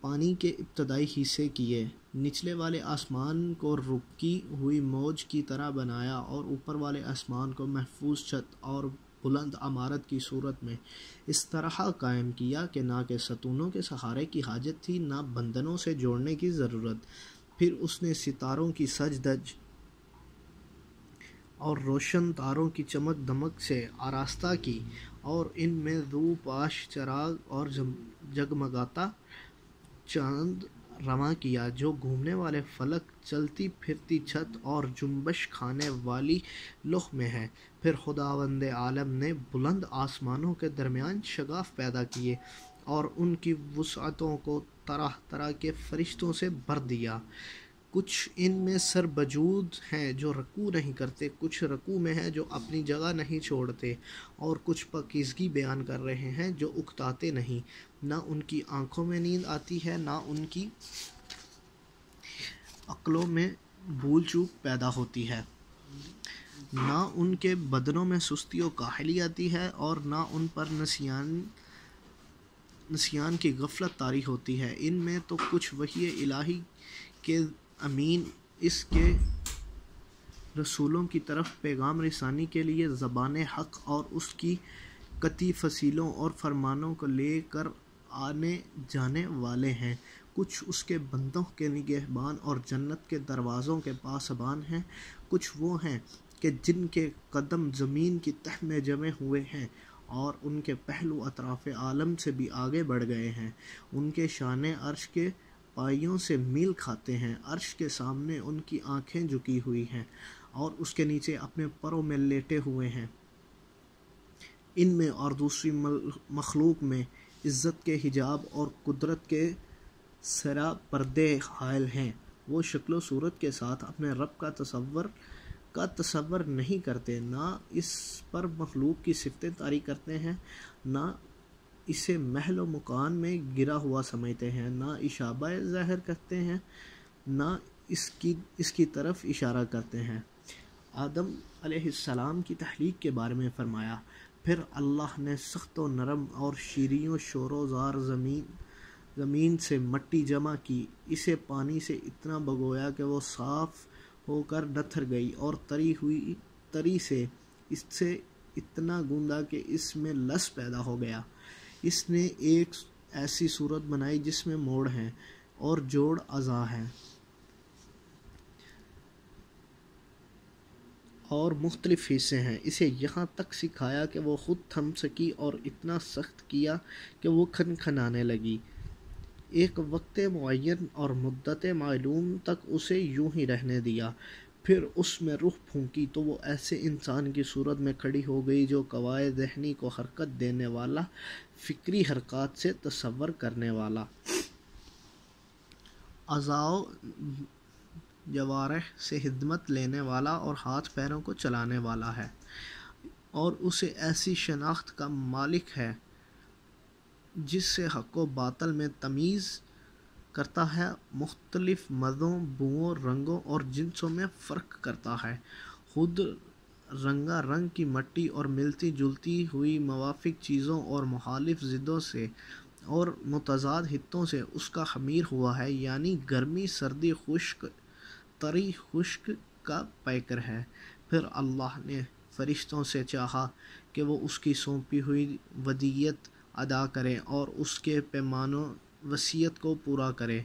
پانی کے ابتدائی حصے کیے، نچلے والے آسمان کو رکی ہوئی موج کی طرح بنایا اور اوپر والے آسمان کو محفوظ چھت اور بلند عمارت کی صورت میں اس طرح قائم کیا کہ نہ کہ ستونوں کے سہارے کی حاجت تھی نہ بندھنوں سے جوڑنے کی ضرورت۔ پھر اس نے ستاروں کی سج دھج اور روشن تاروں کی چمک دمک سے آراستہ کی اور ان میں رو پاش چراغ اور جگمگاتا چاند رواں کیا جو گھومنے والے فلک، چلتی پھرتی چھت اور جنبش کھانے والی لوح میں ہے۔ پھر خداوند عالم نے بلند آسمانوں کے درمیان شگاف پیدا کیے اور ان کی وسعتوں کو طرح طرح کے فرشتوں سے بھر دیا۔ کچھ ان میں سر بجود ہیں جو رکوع نہیں کرتے، کچھ رکوع میں ہیں جو اپنی جگہ نہیں چھوڑتے، اور کچھ پاکیزگی بیان کر رہے ہیں جو اکتاتے نہیں۔ نہ ان کی آنکھوں میں نیند آتی ہے، نہ ان کی عقلوں میں بھول چوک پیدا ہوتی ہے، نہ ان کے بدنوں میں سستی و کاہلی آتی ہے، اور نہ ان پر نسیان کی غفلت طاری ہوتی ہے۔ ان میں تو کچھ وحی الہی کے امین اس کے رسولوں کی طرف پیغام رسانی کے لیے زبان حق اور اس کی قطعی فصیلوں اور فرمانوں کو لے کر آنے جانے والے ہیں، کچھ اس کے بندوں کے نگہبان اور جنت کے دروازوں کے پاسبان ہیں، کچھ وہ ہیں کہ جن کے قدم زمین کی تہ میں جمے ہوئے ہیں اور ان کے پہلو اطراف عالم سے بھی آگے بڑھ گئے ہیں، ان کے شانے عرش کے پائیوں سے میل کھاتے ہیں، عرش کے سامنے ان کی آنکھیں جھکی ہوئی ہیں اور اس کے نیچے اپنے پروں میں لیٹے ہوئے ہیں۔ ان میں اور دوسری مخلوق میں عزت کے حجاب اور قدرت کے سرا پردے حائل ہیں، وہ شکل و صورت کے ساتھ اپنے رب کا تصور نہیں کرتے، نہ اس پر مخلوق کی صفتیں طاری کرتے ہیں، نہ اسے محل و مکان میں گرا ہوا سمجھتے ہیں، نہ اشابہ ظاہر کرتے ہیں، نہ اس کی طرف اشارہ کرتے ہیں۔ آدم علیہ السلام کی تخلیق کے بارے میں فرمایا، پھر اللہ نے سخت و نرم اور شیریں و شور و زار زمین سے مٹی جمع کی، اسے پانی سے اتنا بھگویا کہ وہ صاف ہو کر نتھر گئی، اور تری سے اس سے اتنا گوندا کہ اس میں لس پیدا ہو گیا۔ اس نے ایک ایسی صورت بنائی جس میں موڑ ہیں اور جوڑ اعضاء ہیں اور مختلف حصے ہیں، اسے یہاں تک سکھایا کہ وہ خود تھم سکی اور اتنا سخت کیا کہ وہ کھنکھنانے لگی۔ ایک وقت معین اور مدت معلوم تک اسے یوں ہی رہنے دیا، پھر اس میں روح پھونکی تو وہ ایسے انسان کی صورت میں کھڑی ہو گئی جو قوائے ذہنی کو حرکت دینے والا، فکری حرکات سے تصور کرنے والا، اعضاء و جوارح سے خدمت لینے والا اور ہاتھ پیروں کو چلانے والا ہے، اور اسے ایسی شناخت کا مالک ہے جس سے حق و باطل میں تمیز کرتا ہے، مختلف مزوں، بوؤں، رنگوں اور جنسوں میں فرق کرتا ہے، خود رنگا رنگ کی مٹی اور ملتی جلتی ہوئی موافق چیزوں اور مخالف ضدوں سے اور متضاد خطوں سے اس کا خمیر ہوا ہے، یعنی گرمی، سردی، خشک، طری، خشک کا پیکر ہے۔ پھر اللہ نے فرشتوں سے چاہا کہ وہ اس کی سونپی ہوئی ودیعت ادا کریں اور اس کے پیمان و وصیت کو پورا کریں،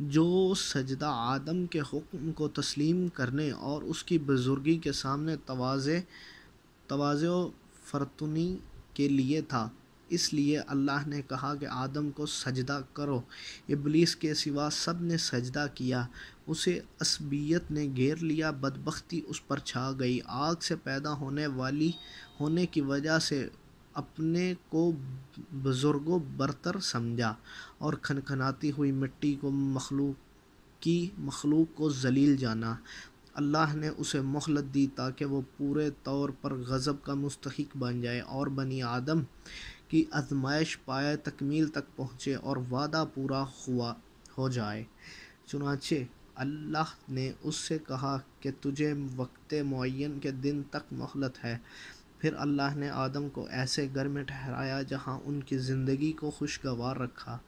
جو سجدہ آدم کے حکم کو تسلیم کرنے اور اس کی بزرگی کے سامنے تواضع و فرتونی کے لیے تھا۔ اس لیے اللہ نے کہا کہ آدم کو سجدہ کرو، ابلیس کے سوا سب نے سجدہ کیا، اسے عصبیت نے گھیر لیا، بدبختی اس پر چھا گئی، آگ سے پیدا ہونے کی وجہ سے اپنے کو بزرگ و برتر سمجھا اور کھنکھناتی ہوئی مٹی کو مخلوق کو ذلیل جانا۔ اللہ نے اسے مہلت دی تاکہ وہ پورے طور پر غضب کا مستحق بن جائے اور بنی آدم کی آزمائش پائے تکمیل تک پہنچے اور وعدہ پورا ہو جائے۔ چنانچہ اللہ نے اس سے کہا کہ تجھے وقت معین کے دن تک مہلت ہے۔ پھر اللہ نے آدم کو ایسے گھر میں ٹھہرایا جہاں ان کی زندگی کو خوشگوار رکھا۔